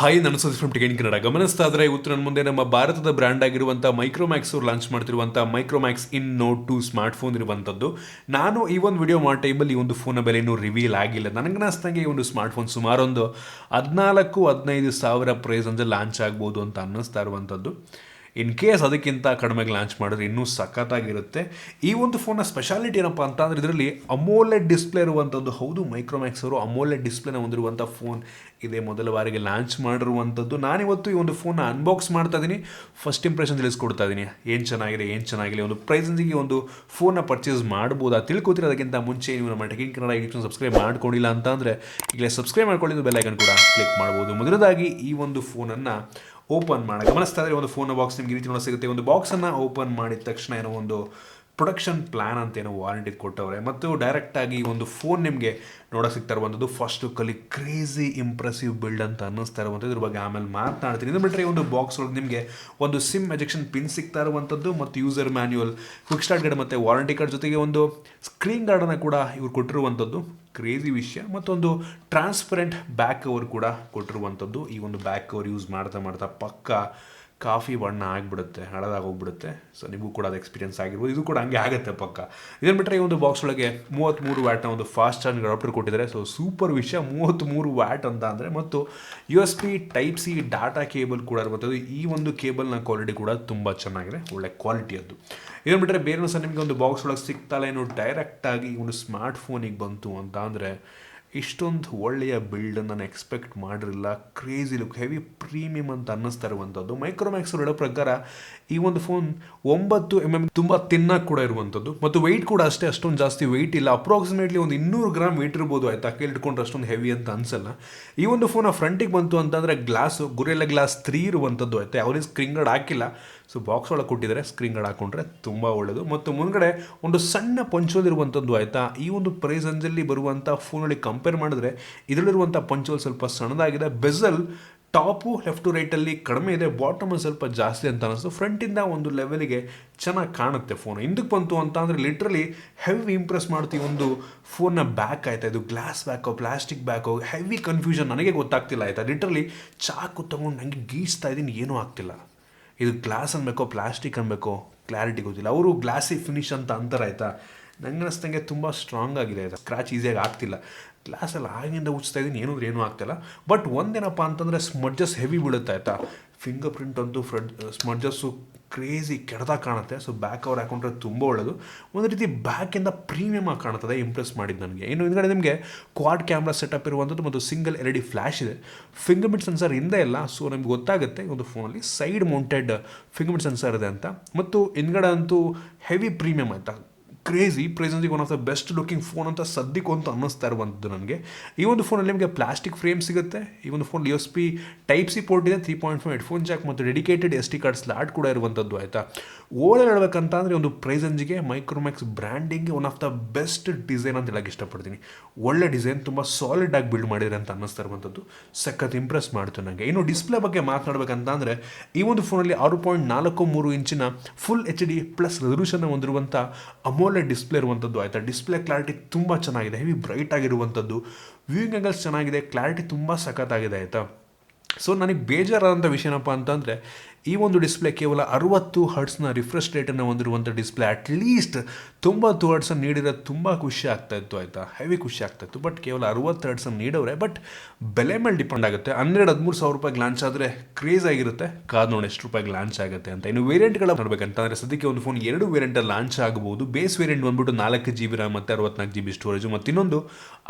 Hi, ನಾನು Sudeep from tech in Kannada. ಗಮನಿಸ್ತಾ ಇದ್ರೆ ಇವತ್ತು ನನ್ನ ಮುಂದೆ ನಮ್ಮ ಭಾರತದ ಬ್ರ್ಯಾಂಡ್ ಆಗಿರುವಂಥ ಮೈಕ್ರೋಮ್ಯಾಕ್ಸ್ ಅವರು ಲಾಂಚ್ ಮಾಡ್ತಿರುವಂಥ ಮೈಕ್ರೋಮ್ಯಾಕ್ಸ್ ಇನ್ ನೋಟ್ 2 ಸ್ಮಾರ್ಟ್ ಫೋನ್ ಇರುವಂಥದ್ದು. ನಾನು ಈ ಒಂದು ವಿಡಿಯೋ ಮಾಡೋ ಟೈಮಲ್ಲಿ ಈ ಒಂದು ಫೋನ್ನ ಬೆಲೆ ಇನ್ನೂ ರಿವೀಲ್ ಆಗಿಲ್ಲ. ನನಗನ್ನಿಸ್ದಂಗೆ ಈ ಒಂದು ಸ್ಮಾರ್ಟ್ ಫೋನ್ ಸುಮಾರೊಂದು 14-15 ಸಾವಿರ ಪ್ರೈಸ್ ಅಂದರೆ ಲಾಂಚ್ ಆಗ್ಬೋದು ಅಂತ ಅನ್ನಿಸ್ತಾ ಇರುವಂಥದ್ದು. ಇನ್ ಕೇಸ್ ಅದಕ್ಕಿಂತ ಕಡಿಮೆಗೆ ಲಾಂಚ್ ಮಾಡಿದ್ರೆ ಇನ್ನೂ ಸಖತ್ತಾಗಿರುತ್ತೆ. ಈ ಒಂದು ಫೋನ್ನ ಸ್ಪೆಷಾಲಿಟಿ ಏನಪ್ಪ ಅಂತ ಅಂದರೆ ಇದರಲ್ಲಿ ಅಮೋಲೆಡ್ ಡಿಸ್ಪ್ಲೇ ಇರುವಂಥದ್ದು. ಹೌದು, ಮೈಕ್ರೋಮ್ಯಾಕ್ಸ್ ಅವರು ಅಮೋಲೆಡ್ ಡಿಸ್ಪ್ಲೇನ ಹೊಂದಿರುವಂಥ ಫೋನ್ ಇದೇ ಮೊದಲ ಬಾರಿಗೆ ಲಾಂಚ್ ಮಾಡಿರುವಂಥದ್ದು. ನಾನಿವತ್ತು ಈ ಒಂದು ಫೋನ್ನ ಅನ್ಬಾಕ್ಸ್ ಮಾಡ್ತಾ ಇದ್ದೀನಿ, ಫಸ್ಟ್ ಇಂಪ್ರೆಷನ್ ತಿಳಿಸ್ಕೊಡ್ತಾ ಇದ್ದೀನಿ. ಏನು ಚೆನ್ನಾಗಿದೆ ಒಂದು ಪ್ರೈಸಿಗೆ ಒಂದು ಫೋನ್ನ ಪರ್ಚೇಸ್ ಮಾಡ್ಬೋದು ಅದು ತಿಳ್ಕೊತೀರಿ. ಅದಕ್ಕಿಂತ ಮುಂಚೆ ನೀವು ನಮ್ಮ tech in Kannada YouTube subscribe ಮಾಡ್ಕೊಂಡಿಲ್ಲ ಅಂತ ಅಂದರೆ ಈಗಲೇ ಸಬ್ಸ್ಕ್ರೈಬ್ ಮಾಡ್ಕೊಳ್ಳಿ, ಬೆಲ್ ಐಕನ್ ಕೂಡ ಕ್ಲಿಕ್ ಮಾಡ್ಬೋದು. ಮೊದಲದಾಗಿ ಈ ಒಂದು ಫೋನನ್ನು ಓಪನ್ ಮಾಡಿ ಗಮನಿಸ್ತಾ ಇದ್ರೆ ಒಂದು ಫೋನ್ ಬಾಕ್ಸ್ ನಿಮ್ಗೆ ಈ ರೀತಿ ನೋಡೋ ಸಿಗುತ್ತೆ. ಒಂದು ಬಾಕ್ಸನ್ನು ಓಪನ್ ಮಾಡಿದ ತಕ್ಷಣ ಏನೋ ಒಂದು ಪ್ರೊಡಕ್ಷನ್ ಪ್ಲ್ಯಾನ್ ಅಂತ ಏನೋ ವಾರಂಟಿ ಕೊಟ್ಟವ್ರೆ ಮತ್ತು ಡೈರೆಕ್ಟಾಗಿ ಒಂದು ಫೋನ್ ನಿಮಗೆ ನೋಡೋಕೆ ಸಿಗ್ತಾ ಇರುವಂಥದ್ದು. ಫಸ್ಟ್ ಲುಕ್ಕಲ್ಲಿ ಕ್ರೇಜಿ ಇಂಪ್ರೆಸಿವ್ ಬಿಲ್ಡ್ ಅಂತ ಅನ್ನಿಸ್ತಾ ಇರುವಂಥದ್ದು. ಇದ್ರ ಬಗ್ಗೆ ಆಮೇಲೆ ಮಾತನಾಡ್ತೀನಿ. ಇದು ಬಿಟ್ಟರೆ ಒಂದು ಬಾಕ್ಸ್ ಒಳಗೆ ನಿಮಗೆ ಒಂದು ಸಿಮ್ ಎಜೆಕ್ಷನ್ ಪಿನ್ ಸಿಗ್ತಾ ಇರುವಂಥದ್ದು ಮತ್ತು user manual, quick start guide ಮತ್ತು ವಾರಂಟಿ ಕಾರ್ಡ್ ಜೊತೆಗೆ ಒಂದು ಸ್ಕ್ರೀನ್ ಗಾರ್ಡನ್ನು ಕೂಡ ಇವ್ರು ಕೊಟ್ಟಿರುವಂಥದ್ದು. ಕ್ರೇಜಿ ವಿಷಯ. ಮತ್ತೊಂದು ಟ್ರಾನ್ಸ್ಪರೆಂಟ್ ಬ್ಯಾಕ್ ಕವರ್ ಕೂಡ ಕೊಟ್ಟಿರುವಂಥದ್ದು. ಈ ಒಂದು ಬ್ಯಾಕ್ ಕವರ್ ಯೂಸ್ ಮಾಡ್ತಾ ಪಕ್ಕ ಕಾಫಿ ಬಣ್ಣ ಆಗಿಬಿಡುತ್ತೆ, ಹಳದಾಗೋಗ್ಬಿಡುತ್ತೆ. ಸೊ ನಿಮಗೂ ಕೂಡ ಅದು ಎಕ್ಸ್ಪೀರಿಯನ್ಸ್ ಆಗಿರ್ಬೋದು. ಇದು ಕೂಡ ಹಂಗೆ ಆಗುತ್ತೆ ಪಕ್ಕ. ಇದನ್ನು ಬಿಟ್ಟರೆ ಈ ಒಂದು ಬಾಕ್ಸ್ ಒಳಗೆ 33 ವ್ಯಾಟ್ನ ಒಂದು ಫಾಸ್ಟ್ ಚಾರ್ಜ್ ಅಡಾಪ್ಟರ್ ಕೊಟ್ಟಿದ್ದಾರೆ. ಸೊ ಸೂಪರ್ ವಿಷಯ, 33 ವ್ಯಾಟ್ ಅಂತ ಅಂದರೆ. ಮತ್ತು USB Type-C ಡಾಟಾ ಕೇಬಲ್ ಕೂಡ ಇರುವಂಥದ್ದು. ಈ ಒಂದು ಕೇಬಲ್ನ ಕ್ವಾಲಿಟಿ ಕೂಡ ತುಂಬ ಚೆನ್ನಾಗಿದೆ, ಒಳ್ಳೆ ಕ್ವಾಲಿಟಿಯದ್ದು. ಇದನ್ನು ಬಿಟ್ಟರೆ ಬೇರೆ ಸಹ ನಿಮಗೆ ಒಂದು ಬಾಕ್ಸ್ ಒಳಗೆ ಸಿಗ್ತಾಳೆ ಏನು ಡೈರೆಕ್ಟಾಗಿ ಒಂದು ಸ್ಮಾರ್ಟ್ ಫೋನಿಗೆ ಬಂತು ಅಂತ ಅಂದರೆ ಇಷ್ಟೊಂದು ಒಳ್ಳೆಯ ಬಿಲ್ಡ್ ನಾನು ಎಕ್ಸ್ಪೆಕ್ಟ್ ಮಾಡಿರಲಿಲ್ಲ. ಕ್ರೇಜಿ ಲುಕ್, ಹೆವಿ ಪ್ರೀಮಿಯಮ್ ಅಂತ ಅನ್ನಿಸ್ತಾ ಇರುವಂಥದ್ದು. ಮೈಕ್ರೋಮ್ಯಾಕ್ಸ್ ಹೇಳೋ ಪ್ರಕಾರ ಈ ಒಂದು ಫೋನ್ 9mm ತುಂಬ ತಿನ್ನಾಗಿ ಕೂಡ ಇರುವಂಥದ್ದು ಮತ್ತು ವೆಯ್ಟ್ ಕೂಡ ಅಷ್ಟೊಂದು ಜಾಸ್ತಿ ವೆಯ್ಟ್ ಇಲ್ಲ. ಅಪ್ರಾಕ್ಸಿಮೇಟ್ಲಿ ಒಂದು 200 ಗ್ರಾಮ್ ವೆಯ್ಟ್ ಇರ್ಬೋದು. ಆಯ್ತಾ, ಕೈಲಿ ಇಟ್ಕೊಂಡ್ರೆ ಅಷ್ಟೊಂದು ಹೆವಿ ಅಂತ ಅನ್ಸಲ್ಲ. ಈ ಒಂದು ಫೋನ್ ಫ್ರಂಟಿಗೆ ಬಂತು ಅಂತಂದರೆ ಗ್ಲಾಸು ಗೊರಿಲ್ಲಾ ಗ್ಲಾಸ್ 3 ಇರುವಂಥದ್ದು. ಆಯ್ತಾ, ಯಾವುದೇ ಸ್ಕ್ರೀನ್ ಗಾರ್ಡ್ ಹಾಕಿಲ್ಲ. ಸೊ ಬಾಕ್ಸ್ ಒಳಗೆ ಕೊಟ್ಟಿದ್ದಾರೆ, ಸ್ಕ್ರೀನ್ ಗಾರ್ಡ್ ಹಾಕೊಂಡ್ರೆ ತುಂಬ ಒಳ್ಳೆಯದು. ಮತ್ತು ಮುಂದ್ಗಡೆ ಒಂದು ಸಣ್ಣ ಪಂಚೋಲ್ ಇರುವಂಥದ್ದು. ಆಯಿತಾ, ಈ ಒಂದು ಪ್ರೈಸ್ ರೇಂಜಲ್ಲಿ ಬರುವಂಥ ಫೋನಲ್ಲಿ ಕಂಪೇರ್ ಮಾಡಿದ್ರೆ ಇದರಲ್ಲಿರುವಂಥ ಪಂಚೋಲ್ ಸ್ವಲ್ಪ ಸಣ್ಣದಾಗಿದೆ. ಬೆಸಲ್ ಟಾಪು ಲೆಫ್ಟ್ ಟು ರೈಟಲ್ಲಿ ಕಡಿಮೆ ಇದೆ, ಬಾಟಮಲ್ಲಿ ಸ್ವಲ್ಪ ಜಾಸ್ತಿ ಅಂತ ಅನ್ನಿಸ್ತು. ಫ್ರಂಟಿಂದ ಒಂದು ಲೆವೆಲಿಗೆ ಚೆನ್ನಾಗಿ ಕಾಣುತ್ತೆ ಫೋನ್. ಹಿಂದಕ್ಕೆ ಬಂತು ಅಂತ ಅಂದರೆ ಲಿಟ್ರಲಿ ಹೆವಿ ಇಂಪ್ರೆಸ್ ಮಾಡ್ತೀವಿ ಒಂದು ಫೋನ್ನ ಬ್ಯಾಕ್. ಆಯಿತಾ, ಇದು ಗ್ಲಾಸ್ ಬ್ಯಾಕೋ ಪ್ಲಾಸ್ಟಿಕ್ ಬ್ಯಾಕೋ ಹೆವಿ ಕನ್ಫ್ಯೂಷನ್, ನನಗೆ ಗೊತ್ತಾಗ್ತಿಲ್ಲ. ಆಯಿತಾ, ಲಿಟ್ರಲಿ ಚಾಕು ತೊಗೊಂಡು ನನಗೆ ಗೀಚ್ತಾ ಇದ್ದೀನಿ, ಏನೂ ಆಗ್ತಿಲ್ಲ. ಇದು ಗ್ಲಾಸ್ ಅನ್ಬೇಕೋ ಪ್ಲಾಸ್ಟಿಕ್ ಅನ್ಬೇಕೋ ಕ್ಲಾರಿಟಿ ಗೊತ್ತಿಲ್ಲ. ಅವರು ಗ್ಲಾಸಿ ಫಿನಿಶ್ ಅಂತ ಅಂತಾರೆ. ಆಯಿತಾ, ನಂಗೆ ಅನಿಸ್ದಂಗೆ ತುಂಬ ಸ್ಟ್ರಾಂಗ್ ಆಗಿದೆ. ಆಯಿತಾ, ಸ್ಕ್ರಾಚ್ ಈಸಿಯಾಗಿ ಆಗ್ತಿಲ್ಲ. ಗ್ಲಾಸಲ್ಲಿ ಆಗಿಂದ ಉಚ್ತಾ ಇದ್ದೀನಿ, ಏನೂ ಆಗ್ತಿಲ್ಲ. ಬಟ್ ಒಂದೇನಪ್ಪ ಅಂತಂದರೆ ಸ್ಮಡ್ಜಸ್ ಹೆವಿ ಬೀಳುತ್ತೆ. ಆಯಿತಾ, ಫಿಂಗರ್ ಪ್ರಿಂಟ್ ಅಂತೂ ಸ್ಮಡ್ಜಸ್ಸು ಕ್ರೇಜಿ ಕೆಡ್ದಾಗಿ ಕಾಣುತ್ತೆ. ಸೊ ಬ್ಯಾಕ್ ಕವರ್ ಹಾಕೊಂಡ್ರೆ ತುಂಬ ಒಳ್ಳೆಯದು. ಒಂದು ರೀತಿ ಬ್ಯಾಕಿಂದ ಪ್ರೀಮಿಯಮ್ ಆಗಿ ಕಾಣುತ್ತದೆ, ಇಂಪ್ರೆಸ್ ಮಾಡಿದ್ದು ನನಗೆ. ಇನ್ನು ಹಿಂದ್ಗಡೆ ನಿಮಗೆ ಕ್ವಾಡ್ ಕ್ಯಾಮ್ರಾ ಸೆಟಪ್ ಇರುವಂಥದ್ದು ಮತ್ತು ಸಿಂಗಲ್ LED ಫ್ಲ್ಯಾಶ್ ಇದೆ. ಫಿಂಗರ್ ಪ್ರಿಂಟ್ ಸೆನ್ಸರ್ ಹಿಂದೆ ಇಲ್ಲ. ಸೊ ನಮ್ಗೆ ಗೊತ್ತಾಗುತ್ತೆ ಒಂದು ಫೋನಲ್ಲಿ side mounted fingerprint sensor ಇದೆ ಅಂತ. ಮತ್ತು ಹಿಂದ್ಗಡೆ ಅಂತೂ ಹೆವಿ ಪ್ರೀಮಿಯಮ್. ಆಯಿತಾ, ಕ್ರೇಜಿ ಪ್ರೈಸನ್ಸಿಗೆ one of the best looking phone ಅಂತ ಸದ್ಯಕ್ಕೆ ಅಂತ ಅನ್ನಿಸ್ತಾ ಇರುವಂಥದ್ದು ನನಗೆ. ಈ ಒಂದು ಫೋನಲ್ಲಿ ನಿಮಗೆ ಪ್ಲಾಸ್ಟಿಕ್ ಫ್ರೇಮ್ ಸಿಗುತ್ತೆ. ಈ ಒಂದು ಫೋನ್ USB Type-C ಪೋರ್ಟ್ ಇದೆ, 3.5 ಹೆಡ್ಫೋನ್ ಜಾಕ್ ಮತ್ತು ಡೆಡಿಕೇಟೆಡ್ SD ಕಾರ್ಡ್ ಸ್ಲಾಟ್ ಕೂಡ ಇರುವಂಥದ್ದು. ಆಯಿತಾ, ಓವರ್ ಹೇಳ್ಬೇಕಂತ ಅಂದರೆ ಒಂದು ಪ್ರೈಸನ್ಜಿಗೆ ಮೈಕ್ರೋಮ್ಯಾಕ್ಸ್ ಬ್ರ್ಯಾಂಡಿಂಗ್ಗೆ one of the best design ಅಂತ ಹೇಳಕ್ಕೆ ಇಷ್ಟಪಡ್ತೀನಿ. ಒಳ್ಳೆ ಡಿಸೈನ್, ತುಂಬ ಸಾಲಿಡ್ ಆಗಿ ಬಿಲ್ಡ್ ಮಾಡಿದ್ರೆ ಅಂತ ಅನ್ನಿಸ್ತಾ ಇರುವಂಥದ್ದು. ಸಖತ್ ಇಂಪ್ರೆಸ್ ಮಾಡ್ತು ನನಗೆ. ಇನ್ನು ಡಿಸ್ಪ್ಲೇ ಬಗ್ಗೆ ಮಾತನಾಡಬೇಕಂತ ಅಂದರೆ ಈ ಒಂದು ಫೋನಲ್ಲಿ 6.43 ಇಂಚಿನ ಫುಲ್ HD ಪ್ಲಸ್ ರೆಸಲ್ಯೂಷನ್ ಹೊಂದಿರುವಂಥ ಅಮೋಲೆಡ್ ಡಿಸ್ಪ್ಲೇ ಇರುವಂಥದ್ದು. ಆಯಿತಾ, ಡಿಸ್ಪ್ಲೇ ಕ್ಲಾರಿಟಿ ತುಂಬ ಚೆನ್ನಾಗಿದೆ, ಹೆವಿ ಬ್ರೈಟ್ ಆಗಿರುವಂಥದ್ದು. ವ್ಯೂಯಿಂಗ್ ಆಂಗಲ್ಸ್ ಚೆನ್ನಾಗಿದೆ, ಕ್ಲಾರಿಟಿ ತುಂಬ ಸಖತ್ತಾಗಿದೆ. ಆಯಿತಾ, ಸೊ ನನಗೆ ಬೇಜಾರಾದಂಥ ವಿಷಯ ಏನಪ್ಪ ಅಂತಂದರೆ ಈ ಒಂದು ಡಿಸ್ಪ್ಲೇ ಕೇವಲ 60 ಹರ್ಟ್ಸ್ನ ರಿಫ್ರೆಶ್ ರೇಟನ್ನು ಹೊಂದಿರುವಂಥ ಡಿಸ್ಪ್ಲೇ. ಅಟ್ಲೀಸ್ಟ್ 90 ಹರ್ಟ್ಸನ್ನು ನೀಡಿದ್ರೆ ತುಂಬ ಖುಷಿ ಆಗ್ತಾಯಿತ್ತು. ಆಯಿತಾ, ಹೆವಿ ಖುಷಿ ಆಗ್ತಾಯಿತ್ತು. ಬಟ್ ಕೇವಲ 60 ಹರ್ಟ್ಸನ್ನು ನೀಡೋರೆ. ಬಟ್ ಬೆಲೆ ಮೇಲೆ ಡಿಪೆಂಡ್ ಆಗುತ್ತೆ. 12-13 ಸಾವಿರ ರೂಪಾಯಿಗೆ ಲಾಂಚ್ ಆದರೆ ಕ್ರೇಜ್ ಆಗಿರುತ್ತೆ. ಕಾದು ನೋಡಿ ಎಷ್ಟು ರೂಪಾಯಿಗೆ ಲಾಂಚ್ ಆಗುತ್ತೆ ಅಂತ. ಇನ್ನು ವೇರಿಯಂಟ್ಗಳ ನೋಡಬೇಕಂತಂದರೆ ಸದ್ಯಕ್ಕೆ ಒಂದು ಫೋನ್ 2 ವೇರಿಯಂಟಲ್ಲಿ ಲಾಂಚ್ ಆಗ್ಬೋದು. ಬೇಸ್ ವೇರಿಯಂಟ್ ಬಂದ್ಬಿಟ್ಟು 4GB RAM ಮತ್ತು 64GB ಸ್ಟೋರೇಜು, ಮತ್ತು ಇನ್ನೊಂದು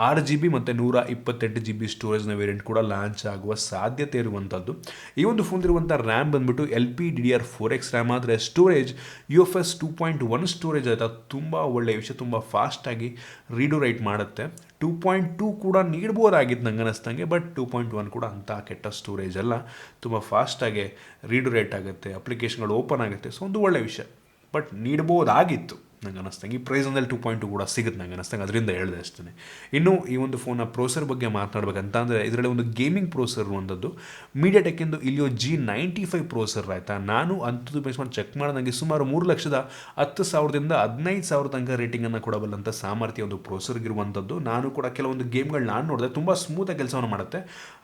6GB ಮತ್ತು 128GB ಸ್ಟೋರೇಜ್ನ ವೇರಿಯಂಟ್ ಕೂಡ ಲಾಂಚ್ ಆಗುವ ಸಾಧ್ಯತೆ ಇರುವಂಥದ್ದು. ಈ ಒಂದು ಫೋನ್ ಇರುವಂಥ ರ್ಯಾಮ್ ಬಂದ್ಬಿಟ್ಟು LPDDR4X ರ್ಯಾಮ್ ಆದರೆ ಸ್ಟೋರೇಜ್ UFS 2.1 ಸ್ಟೋರೇಜ್. ಆಯಿತಾ, ತುಂಬ ಒಳ್ಳೆಯ ವಿಷಯ, ತುಂಬ ಫಾಸ್ಟಾಗಿ ರೀಡು ರೈಟ್ ಮಾಡುತ್ತೆ. 2.2 ಕೂಡ ನೀಡ್ಬೋದಾಗಿತ್ತು ನಂಗೆ ಅನ್ನಿಸ್ದಂಗೆ. ಬಟ್ 2.1 ಕೂಡ ಅಂಥ ಕೆಟ್ಟ ಸ್ಟೋರೇಜ್ ಅಲ್ಲ, ತುಂಬ ಫಾಸ್ಟಾಗಿ ರೀಡು ರೈಟ್ ಆಗುತ್ತೆ, ಅಪ್ಲಿಕೇಶನ್ಗಳು ಓಪನ್ ಆಗುತ್ತೆ. ಸೊ ಒಂದು ಒಳ್ಳೆಯ ವಿಷಯ, ಬಟ್ ನೀಡ್ಬೋದಾಗಿತ್ತು. ನಂಗೆ ಅನ್ನಿಸ್ತಂಗೆ. ಈ ಪ್ರೈಸಲ್ಲಿ 2.2 ಕೂಡ ಸಿಗುತ್ತೆ ನಂಗೆ ಅನ್ನಿಸ್ತಂಗೆ, ಅದರಿಂದ ಹೇಳಿದೆ ಅಷ್ಟೇ. ಇನ್ನು ಈ ಒಂದು ಫೋನ್ನ ಪ್ರೋಸರ್ ಬಗ್ಗೆ ಮಾತನಾಡಬೇಕಂತ ಅಂದರೆ ಇದರಲ್ಲಿ ಒಂದು ಗೇಮಿಂಗ್ ಪ್ರೋಸರ್ ಇರುವಂಥದ್ದು ಮೀಡಿಯಾಟೆಕ್ಕಿಂದು ಇಲಿಯೋ G95 ಪ್ರೋಸರ್ ಆಯಿತಾ. ನಾನು ಅಂಥದ್ದು ಬೇಸ್ ಮಾಡಿ ಚೆಕ್ ಮಾಡಿದಂಗೆ ಸುಮಾರು 3,10,000ದಿಂದ 15,000 ತನಕ ರೇಟಿಂಗನ್ನು ಕೊಡಬಲ್ಲಂಥ ಸಾಮರ್ಥ್ಯ ಒಂದು ಪ್ರೋಸರ್ಗಿರುವಂಥದ್ದು. ನಾನು ಕೂಡ ಕೆಲವೊಂದು ಗೇಮ್ಗಳು ನಾನು ನೋಡಿದೆ, ತುಂಬ ಸ್ಮೂತಾಗಿ ಕೆಲಸವನ್ನು ಮಾಡುತ್ತೆ.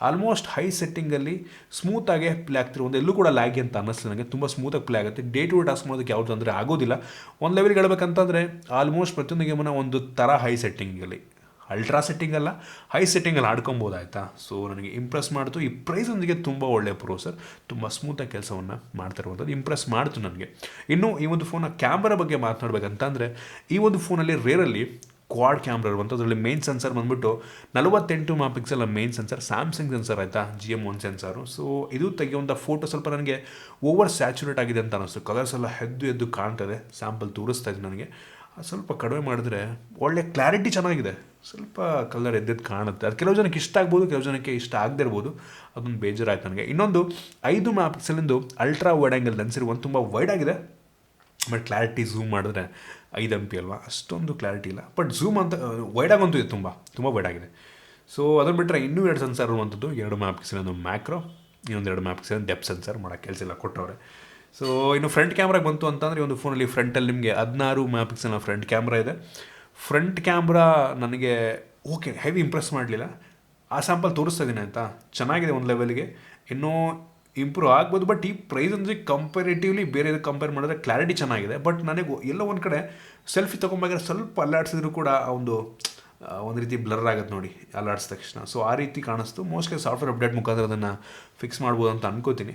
ಆಲ್ಮೋಸ್ಟ್ ಹೈ ಸೆಟ್ಟಿಂಗಲ್ಲಿ ಸ್ಮೂತಾಗೆ ಪ್ಲೇ ಆಗ್ತಿರೋ ಎಲ್ಲೂ ಕೂಡ ಲ್ಯಾಗಿ ಅಂತ ಅನ್ನಿಸ್ತು ನನಗೆ. ತುಂಬ ಸ್ಮೂತಾಗಿ ಪ್ಲೇ ಆಗುತ್ತೆ. ಡೇ ಟು ಡೇ ಟಾಸ್ಕ್ ಮಾಡೋದಕ್ಕೆ ಯಾವುದು ತೊಂದರೆ ಆಗೋದಿಲ್ಲ. ಒಂದು ಲೆವೆಲ್ಗೆ ಹೇಳ್ಬೇಕಂತಂದರೆ ಆಲ್ಮೋಸ್ಟ್ ಪ್ರತಿಯೊಂದು ಗೇಮನ್ನು ಒಂದು ಥರ ಹೈ ಸೆಟ್ಟಿಂಗಲ್ಲಿ, ಅಲ್ಟ್ರಾ ಸೆಟ್ಟಿಂಗ್ ಅಲ್ಲ, ಹೈ ಸೆಟ್ಟಿಂಗಲ್ಲಿ ಆಡ್ಕೊಬೋದಾಯ್ತಾ. ಸೊ ನನಗೆ ಇಂಪ್ರೆಸ್ ಮಾಡ್ತು. ಈ ಪ್ರೈಸೊಂದಿಗೆ ತುಂಬ ಒಳ್ಳೆಯ ಪ್ರೋಸರ್, ತುಂಬ ಸ್ಮೂತಾಗಿ ಕೆಲಸವನ್ನು ಮಾಡ್ತಿರುವಂಥದ್ದು ಇಂಪ್ರೆಸ್ ಮಾಡ್ತು ನನಗೆ. ಇನ್ನು ಈ ಒಂದು ಫೋನ್ನ ಕ್ಯಾಮ್ರಾ ಬಗ್ಗೆ ಮಾತನಾಡಬೇಕಂತಂದರೆ ಈ ಒಂದು ಫೋನಲ್ಲಿ ರೇರಲ್ಲಿ ಕ್ವಾಡ್ ಕ್ಯಾಮ್ರಾ ಇರುವಂಥದ್ದು. ಅದರಲ್ಲಿ ಮೇನ್ ಸೆನ್ಸರ್ ಬಂದುಬಿಟ್ಟು 48 megapixel main sensor, Samsung sensor ಆಯಿತಾ, GM1 ಸೆನ್ಸರು. ಸೊ ಇದು ತೆಗೆಯುವಂಥ ಫೋಟೋ ಸ್ವಲ್ಪ ನನಗೆ ಓವರ್ ಸ್ಯಾಚುರೇಟ್ ಆಗಿದೆ ಅಂತ ಅನ್ನಿಸ್ತು. ಕಲರ್ಸ್ ಎಲ್ಲ ಎದ್ದು ಕಾಣ್ತದೆ. ಸ್ಯಾಂಪಲ್ ತೋರಿಸ್ತಾ ಇದೆ ನನಗೆ. ಸ್ವಲ್ಪ ಕಡಿಮೆ ಮಾಡಿದ್ರೆ ಒಳ್ಳೆ ಕ್ಲಾರಿಟಿ ಚೆನ್ನಾಗಿದೆ, ಸ್ವಲ್ಪ ಕಲರ್ ಎದ್ದೆದ್ದು ಕಾಣುತ್ತೆ. ಅದು ಕೆಲವು ಜನಕ್ಕೆ ಇಷ್ಟ ಆಗ್ಬೋದು, ಕೆಲವು ಜನಕ್ಕೆ ಇಷ್ಟ ಆಗದೇ ಇರ್ಬೋದು. ಅದೊಂದು ಬೇಜಾರಾಯ್ತು ನನಗೆ. ಇನ್ನೊಂದು 5 ಮೆಗಾಪಿಕ್ಸೆಲಿಂದು ಅಲ್ಟ್ರಾ ವೈಡ್ ಆ್ಯಂಗಲ್ ಲೆನ್ಸ್ ಇರುವಂಥ ತುಂಬ ವೈಡ್ ಆಗಿದೆ. ಬಟ್ ಕ್ಲಾರಿಟಿ ಝೂಮ್ ಮಾಡಿದ್ರೆ 5 MP ಅಲ್ವಾ, ಅಷ್ಟೊಂದು ಕ್ಲಾರಿಟಿ ಇಲ್ಲ. ಬಟ್ ಝೂಮ್ ಅಂತ ವೈಡಾಗಂತೂ ಇದೆ, ತುಂಬ ವೈಡಾಗಿದೆ. ಸೊ ಅದನ್ನು ಬಿಟ್ಟರೆ ಇನ್ನೂ 2 ಸೆನ್ಸರ್ ಇರುವಂಥದ್ದು, 2 ಮೆಗಾಪಿಕ್ಸೆಲ್ ಒಂದು ಮ್ಯಾಕ್ರೋ, ಇನ್ನೊಂದು 2 ಮೆಗಾಪಿಕ್ಸೆಲ್ ಡೆಪ್ ಸೆನ್ಸರ್. ಮಾಡೋಕ್ಕೆ ಕೆಲಸ ಇಲ್ಲ, ಕೊಟ್ಟವ್ರೆ. ಸೊ ಇನ್ನು ಫ್ರಂಟ್ ಕ್ಯಾಮ್ರಾಗೆ ಬಂತು ಅಂತಂದರೆ ಒಂದು ಫೋನಲ್ಲಿ ಫ್ರಂಟಲ್ಲಿ ನಿಮಗೆ 16 ಮೆಗಾಪಿಕ್ಸೆಲ್ನ ಫ್ರಂಟ್ ಕ್ಯಾಮ್ರಾ ಇದೆ. ಫ್ರಂಟ್ ಕ್ಯಾಮ್ರಾ ನನಗೆ ಓಕೆ ಹೆವಿ ಇಂಪ್ರೆಸ್ ಮಾಡಲಿಲ್ಲ. ಆ ಸ್ಯಾಂಪಲ್ ತೋರಿಸ್ತಾ ಇದ್ದೀನಿ ಆಯಿತಾ, ಚೆನ್ನಾಗಿದೆ ಒಂದು ಲೆವೆಲ್ಗೆ, ಇನ್ನೂ ಇಂಪ್ರೂವ್ ಆಗ್ಬೋದು. ಬಟ್ ಈ ಪ್ರೈಸ್ ಅಂದರೆ ಕಂಪೇರೇಟಿವ್ಲಿ ಬೇರೆ ಕಂಪೇರ್ ಮಾಡಿದ್ರೆ ಕ್ಲಾರಿಟಿ ಚೆನ್ನಾಗಿದೆ. ಬಟ್ ನನಗೆ ಎಲ್ಲೋ ಒಂದು ಕಡೆ ಸೆಲ್ಫಿ ತೊಗೊಂಬೇಕಾದ್ರೆ ಸ್ವಲ್ಪ ಅಲ್ಲಾಡಿಸಿದ್ರು ಕೂಡ ಒಂದು ರೀತಿ ಬ್ಲರ್ ಆಗುತ್ತೆ ನೋಡಿ ಅಲ್ಲಾಡಿಸಿದ ತಕ್ಷಣ. ಸೊ ಆ ರೀತಿ ಕಾಣಿಸ್ತು. ಮೋಸ್ಟ್ಲಿ ಸಾಫ್ಟ್ವೇರ್ ಅಪ್ಡೇಟ್ ಮುಖಾಂತರ ಅದನ್ನು ಫಿಕ್ಸ್ ಮಾಡ್ಬೋದು ಅಂತ ಅನ್ಕೋತೀನಿ.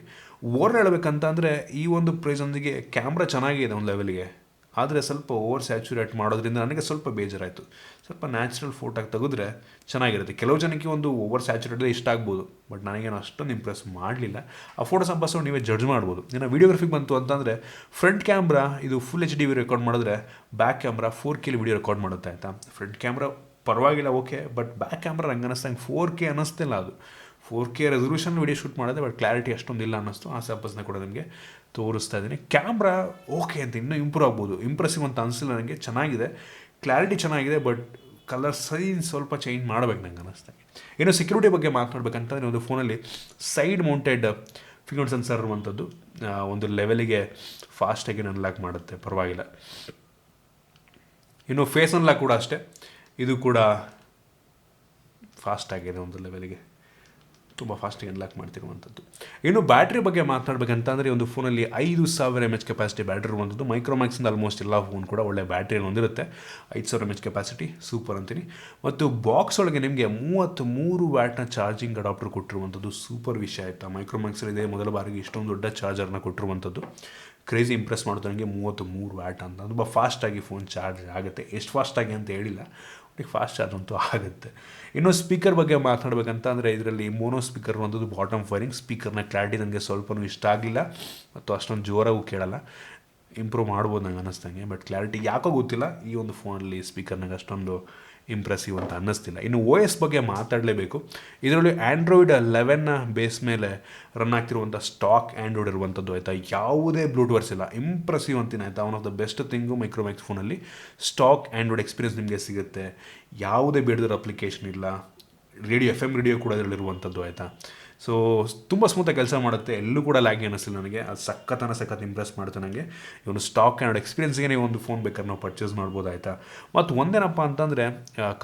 ಓವರ್ ಹೇಳ್ಬೇಕಂತ ಅಂದರೆ ಈ ಒಂದು ಪ್ರೈಸೊಂದಿಗೆ ಕ್ಯಾಮ್ರಾ ಚೆನ್ನಾಗಿದೆ ಒಂದು ಲೆವೆಲ್ಗೆ, ಆದರೆ ಸ್ವಲ್ಪ ಓವರ್ ಸ್ಯಾಚುರೇಟ್ ಮಾಡೋದ್ರಿಂದ ನನಗೆ ಸ್ವಲ್ಪ ಬೇಜಾರಾಯಿತು. ಸ್ವಲ್ಪ ನ್ಯಾಚುರಲ್ ಫೋಟೋಗೆ ತೆಗೆದ್ರೆ ಚೆನ್ನಾಗಿರುತ್ತೆ. ಕೆಲವು ಜನಕ್ಕೆ ಒಂದು ಓವರ್ ಸ್ಯಾಚುರೇಟೇ ಇಷ್ಟ ಆಗ್ಬೋದು, ಬಟ್ ನನಗೇನು ಅಷ್ಟೊಂದು ಇಂಪ್ರೆಸ್ ಮಾಡಲಿಲ್ಲ. ಆ ಫೋಟೋ ಸಂಪಾದಿಸೋದು ನೀವೇ ಜಡ್ಜ್ ಮಾಡ್ಬೋದು. ಇನ್ನು ವೀಡಿಯೋಗ್ರಫಿಗೆ ಬಂತು ಅಂತಂದರೆ ಫ್ರಂಟ್ ಕ್ಯಾಮ್ರಾ ಇದು ಫುಲ್ HD ರೆಕಾರ್ಡ್ ಮಾಡಿದ್ರೆ, back camera 4K video record ಮಾಡುತ್ತೆ ಆಯಿತಾ. ಫ್ರಂಟ್ ಕ್ಯಾಮ್ರಾ ಪರವಾಗಿಲ್ಲ ಓಕೆ, ಬಟ್ ಬ್ಯಾಕ್ ಕ್ಯಾಮ್ರಾ ನಂಗೆ ಅನ್ನಿಸ್ತಂಗೆ 4K ಅನ್ನಿಸ್ತಿಲ್ಲ. ಅದು 4K ರೆಸಲ್ಯೂಷನ್ ವಿಡಿಯೋ ಶೂಟ್ ಮಾಡಿದೆ, ಬಟ್ ಕ್ಲಾರಿಟಿ ಅಷ್ಟೊಂದಿಲ್ಲ ಅನ್ನಿಸ್ತು. ಆ ಸ್ಯಾಂಪಲ್ಸ್ನ ಕೂಡ ನಿಮಗೆ ತೋರಿಸ್ತಾ ಇದ್ದೀನಿ. ಕ್ಯಾಮ್ರಾ ಓಕೆ ಅಂತ ಇನ್ನೂ ಇಂಪ್ರೂವ್ ಆಗ್ಬೋದು, ಇಂಪ್ರೆಸಿವ್ ಅಂತ ಅನಿಸಿಲ್ಲ ನನಗೆ. ಚೆನ್ನಾಗಿದೆ, ಕ್ಲಾರಿಟಿ ಚೆನ್ನಾಗಿದೆ, ಬಟ್ ಕಲರ್ ಸ್ವಲ್ಪ ಚೇಂಜ್ ಮಾಡಬೇಕು ನಂಗೆ ಅನ್ನಿಸ್ತಾಗೆ. ಇನ್ನು ಸೆಕ್ಯೂರಿಟಿ ಬಗ್ಗೆ ಮಾತನಾಡಬೇಕಂತಂದರೆ ಒಂದು ಫೋನಲ್ಲಿ ಸೈಡ್ ಮೌಂಟೆಡ್ ಫಿಂಗರ್ ಸೆನ್ಸರ್ ಇರುವಂಥದ್ದು ಒಂದು ಲೆವೆಲಿಗೆ ಫಾಸ್ಟಾಗಿ ಅನ್ಲಾಕ್ ಮಾಡುತ್ತೆ, ಪರವಾಗಿಲ್ಲ. ಇನ್ನು ಫೇಸ್ ಅನ್ಲಾಕ್ ಕೂಡ ಅಷ್ಟೇ, ಇದು ಕೂಡ ಫಾಸ್ಟಾಗಿದೆ ಒಂದು ಲೆವೆಲಿಗೆ, ತುಂಬ ಫಾಸ್ಟಾಗಿ ಅನ್ಲಾಕ್ ಮಾಡ್ತಿರುವಂಥದ್ದು. ಇನ್ನು ಬ್ಯಾಟ್ರಿ ಬಗ್ಗೆ ಮಾತನಾಡಬೇಕಂತಂದರೆ ಒಂದು ಫೋನಲ್ಲಿ 5000 mAh ಕೆಪಾಸಿಟಿ ಬ್ಯಾಟ್ರಿ ಇರುವಂಥದ್ದು. ಮೈಕ್ರೋಮ್ಯಾಕ್ಸಿಂದ ಆಲ್ಮೋಸ್ಟ್ ಎಲ್ಲ ಫೋನ್ ಕೂಡ ಒಳ್ಳೆ ಬ್ಯಾಟ್ರಿಯನ್ನು ಹೊಂದಿರುತ್ತೆ. 5000 mAh ಕೆಪಾಸಿಟಿ ಸೂಪರ್ ಅಂತೀನಿ. ಮತ್ತು ಬಾಕ್ಸ್ ಒಳಗೆ ನಿಮಗೆ 33 ವ್ಯಾಟ್ನ ಚಾರ್ಜಿಂಗ್ ಅಡಾಪ್ಟರ್ ಕೊಟ್ಟಿರುವಂಥದ್ದು ಸೂಪರ್ ವಿಷಯ ಆಯಿತಾ. ಮೈಕ್ರೋಮ್ಯಾಕ್ಸಲ್ಲಿದೆ ಮೊದಲ ಬಾರಿಗೆ ಇಷ್ಟೊಂದು ದೊಡ್ಡ ಚಾರ್ಜರ್ನ ಕೊಟ್ಟಿರುವಂಥದ್ದು. ಕ್ರೇಜಿ ಇಂಪ್ರೆಸ್ ಮಾಡೋದು ನನಗೆ. 33 ವ್ಯಾಟ್ ಅಂತ ತುಂಬ ಫಾಸ್ಟಾಗಿ ಫೋನ್ ಚಾರ್ಜ್ ಆಗುತ್ತೆ. ಎಷ್ಟು ಫಾಸ್ಟಾಗಿ ಅಂತ ಹೇಳಿಲ್ಲ, ಒಟ್ಟಿಗೆ ಫಾಸ್ಟ್ ಚಾರ್ಜ್ ಅಂತೂ ಆಗುತ್ತೆ. ಇನ್ನು ಸ್ಪೀಕರ್ ಬಗ್ಗೆ ಮಾತನಾಡಬೇಕಂತ ಅಂದರೆ ಇದರಲ್ಲಿ ಮೋನೋ ಸ್ಪೀಕರ್ ಒಂದದು ಬಾಟಮ್ ಫೈರಿಂಗ್ ಸ್ಪೀಕರ್ನ ಕ್ಲಾರಿಟಿ ನನಗೆ ಸ್ವಲ್ಪನೂ ಇಷ್ಟ ಆಗಲಿಲ್ಲ, ಮತ್ತು ಅಷ್ಟೊಂದು ಜೋರಾಗೂ ಕೇಳಲ್ಲ. ಇಂಪ್ರೂವ್ ಮಾಡ್ಬೋದು ನಂಗೆ ಅನ್ನಿಸ್ತಂಗೆ, ಬಟ್ ಕ್ಲಾರಿಟಿ ಯಾಕೋ ಗೊತ್ತಿಲ್ಲ ಈ ಒಂದು ಫೋನಲ್ಲಿ ಸ್ಪೀಕರ್ ನನಗೆ ಅಷ್ಟೊಂದು ಇಂಪ್ರೆಸಿವ್ ಅಂತ ಅನ್ನಿಸ್ತಿಲ್ಲ. ಇನ್ನು OS ಬಗ್ಗೆ ಮಾತಾಡಲೇಬೇಕು. ಇದರಲ್ಲಿ ಆ್ಯಂಡ್ರಾಯ್ಡ್ 11 ಬೇಸ್ ಮೇಲೆ ರನ್ ಆಗ್ತಿರುವಂಥ ಸ್ಟಾಕ್ ಆ್ಯಂಡ್ರಾಯ್ಡ್ ಇರುವಂಥದ್ದು ಆಯಿತಾ. ಯಾವುದೇ ಬ್ಲೂಟೂತ್ಸ್ ಇಲ್ಲ, ಇಂಪ್ರೆಸಿವ್ ಅಂತೀನಿ ಆಯಿತಾ. One of the best thing Micromax ಫೋನಲ್ಲಿ ಸ್ಟಾಕ್ ಆ್ಯಂಡ್ರಾಯ್ಡ್ ಎಕ್ಸ್ಪೀರಿಯನ್ಸ್ ನಿಮಗೆ ಸಿಗುತ್ತೆ. ಯಾವುದೇ ಬೇಡದಿರೋ ಅಪ್ಲಿಕೇಶನ್ ಇಲ್ಲ. FM ರೇಡಿಯೋ ಕೂಡ ಇದರಲ್ಲಿರುವಂಥದ್ದು ಆಯಿತಾ. ಸೊ ತುಂಬ ಸ್ಮೂತಾಗಿ ಕೆಲಸ ಮಾಡುತ್ತೆ, ಎಲ್ಲೂ ಕೂಡ ಲ್ಯಾಗಿ ಅನ್ನಿಸ್ತಿಲ್ಲ ನನಗೆ. ಅದು ಸಖತ್ ಇಂಪ್ರೆಸ್ ಮಾಡುತ್ತೆ ನನಗೆ. ಇವನು ಸ್ಟಾಕ್ ಆ್ಯಂಡ್ ಎಕ್ಸ್ಪೀರಿಯನ್ಸ್ಗೆ ನೀವು ಒಂದು ಫೋನ್ ಬೇಕಾದ್ರೆ ನಾವು ಪರ್ಚೇಸ್ ಮಾಡ್ಬೋದು ಆಯಿತಾ. ಮತ್ತು ಒಂದೇನಪ್ಪ ಅಂತಂದರೆ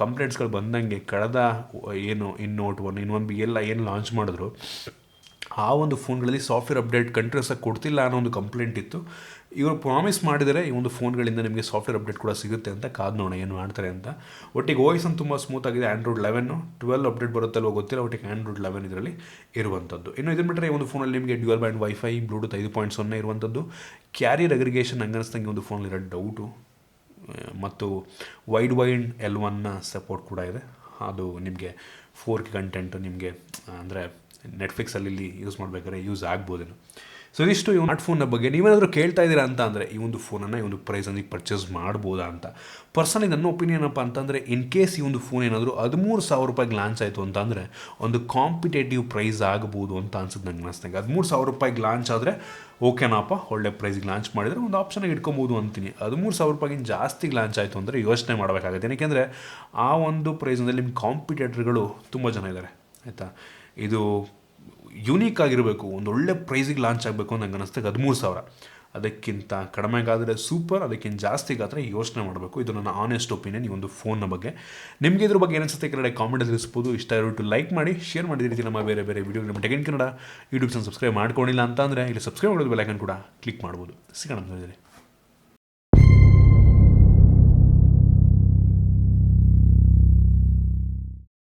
ಕಂಪ್ಲೇಂಟ್ಸ್ಗಳು ಬಂದಂಗೆ ಕಳೆದ ಇನ್ನೋಟ್ 1 ಇನ್ನೊಂದು ಏನು ಲಾಂಚ್ ಮಾಡಿದ್ರು ಆ ಒಂದು ಫೋನ್ಗಳಲ್ಲಿ ಸಾಫ್ಟ್ವೇರ್ ಅಪ್ಡೇಟ್ ಕಂಟಿನ್ಯೂಸಾಗಿ ಕೊಡ್ತಿಲ್ಲ ಅನ್ನೋ ಒಂದು ಕಂಪ್ಲೇಂಟ್ ಇತ್ತು. ಇವರು ಪ್ರಾಮಿಸ್ ಮಾಡಿದರೆ ಈ ಒಂದು ಫೋನ್ಗಳಿಂದ ನಿಮಗೆ ಸಾಫ್ಟ್ವೇರ್ ಅಪ್ಡೇಟ್ ಕೂಡ ಸಿಗುತ್ತೆ ಅಂತ ಕಾದು ನೋಡೋಣ ಏನು ಮಾಡ್ತಾರೆ ಅಂತ. ಒಟ್ಟಿಗೆ OS ಅಂತ ತುಂಬ ಸ್ಮೂತಾಗಿದೆ. ಆ್ಯಂಡ್ರಾಯ್ಡ್ 12 ಅಪ್ಡೇಟ್ ಬರುತ್ತಲ್ವ ಗೊತ್ತಿಲ್ಲ, ಒಟ್ಟಿಗೆ ಆ್ಯಂಡ್ರಾಯ್ಡ್ 11 ಇದರಲ್ಲಿ ಇರುವಂಥದ್ದು. ಇನ್ನು ಇದನ್ನು ಬಿಟ್ಟರೆ ಈ ಒಂದು ಫೋನಲ್ಲಿ ನಿಮಗೆ ಡ್ಯುಯಲ್ ಬ್ಯಾಂಡ್ ವೈಫೈ, ಬ್ಲೂಟೂತ್ 5.0 ಇರುವಂಥದ್ದು. ಕ್ಯಾರಿಯರ್ ಅಗ್ರಿಗೇಷನ್ ನಂಗೆ ಅನ್ನಿಸ್ತಂಗೆ ಒಂದು ಫೋನಲ್ಲಿರೋ ಡೌಟು. ಮತ್ತು ವೈಡ್ L1 ಸಪೋರ್ಟ್ ಕೂಡ ಇದೆ. ಅದು ನಿಮಗೆ 4K ಕಂಟೆಂಟು ನಿಮಗೆ ಅಂದರೆ ನೆಟ್ಫ್ಲಿಕ್ಸಲ್ಲಿ ಯೂಸ್ ಮಾಡಬೇಕಾದ್ರೆ ಯೂಸ್ ಆಗ್ಬೋದೇನು. ಸೊ ಇದಿಷ್ಟು ಈ ಸ್ಮಾರ್ಟ್ಫೋನ್ನ ಬಗ್ಗೆ ನೀವೇನಾದರೂ ಕೇಳ್ತಾ ಇದ್ದೀರಾ ಅಂತ ಅಂದರೆ ಈ ಒಂದು ಫೋನನ್ನು ಈ ಒಂದು ಪ್ರೈಸಲ್ಲಿ ಪರ್ಚೇಸ್ ಮಾಡ್ಬೋದಾ ಅಂತ. ಪರ್ಸನಲಿ ನನ್ನ ಒಪಿನಿಯನ್ ಏನಪ್ಪ ಅಂತಂದರೆ ಇನ್ ಕೇಸ್ ಈ ಒಂದು ಫೋನ್ ಏನಾದರೂ 13,000 ರೂಪಾಯಿಗೆ ಲಾಂಚ್ ಆಯಿತು ಅಂತಂದರೆ ಒಂದು ಕಾಂಪಿಟೇಟಿವ್ ಪ್ರೈಸ್ ಆಗ್ಬೋದು ಅಂತ ಅನ್ಸುತ್ತೆ ನಂಗೆ ಅನಿಸ್ದಂಗೆ. 13,000 ರೂಪಾಯಿಗೆ ಲಾಂಚ್ ಆದರೆ ಓಕೆನಪ್ಪ, ಒಳ್ಳೆ ಪ್ರೈಸ್ಗೆ ಲಾಂಚ್ ಮಾಡಿದರೆ ಒಂದು ಆಪ್ಷನಾಗಿ ಇಟ್ಕೊಬೋದು ಅಂತೀನಿ. 13,000 ರೂಪಾಯಿಗಿಂತ ಜಾಸ್ತಿಗೆ ಲಾಂಚ್ ಆಯಿತು ಅಂದರೆ ಯೋಚನೆ ಮಾಡಬೇಕಾಗುತ್ತೆ. ಏಕೆಂದರೆ ಆ ಒಂದು ಪ್ರೈಸ್ನಲ್ಲಿ ನಿಮ್ಮ ಕಾಂಪಿಟೇಟರ್ಗಳು ತುಂಬ ಜನ ಇದ್ದಾರೆ ಆಯಿತಾ. ಇದು ಯುನೀಕ್ ಆಗಿರಬೇಕು, ಒಂದು ಒಳ್ಳೆ ಪ್ರೈಸಿಗೆ ಲಾಂಚ್ ಆಗಬೇಕು ಅಂತ ನಂಗೆ ಅನ್ನಿಸ್ತು. 13,000 ಅದಕ್ಕಿಂತ ಕಡಿಮೆಗಾದರೆ ಸೂಪರ್, ಅದಕ್ಕಿಂತ ಜಾಸ್ತಿಗಾದರೆ ಯೋಚನೆ ಮಾಡಬೇಕು. ಇದು ನನ್ನ ಆನೆಸ್ಟ್ ಒಪಿನಿಯನ್ ಈ ಒಂದು ಫೋನ್ನ ಬಗ್ಗೆ. ನಿಮಗೆ ಇದ್ರ ಬಗ್ಗೆ ಏನಿಸುತ್ತೆ ಕೆಳಗಡೆ ಕಾಮೆಂಟಲ್ಲಿ ತಿಳಿಸ್ಬೋದು. ಇಷ್ಟ ಇರೋದು ಲೈಕ್ ಮಾಡಿ, ಶೇರ್ ಮಾಡಿದ ರೀತಿ ನಮ್ಮ ಬೇರೆ ಬೇರೆ ವೀಡಿಯೋ ನಮ್ಮ tech in Kannada YouTube channel subscribe ಮಾಡ್ಕೊಂಡಿಲ್ಲ ಅಂತ ಅಂದರೆ ಇಲ್ಲಿ ಸಬ್ಸ್ಕ್ರೈಬ್ ಮಾಡೋದು ಬೆಲ್ ಐಕಾನ್ ಕೂಡ ಕ್ಲಿಕ್ ಮಾಡ್ಬೋದು. ಸಿಗೋಣ.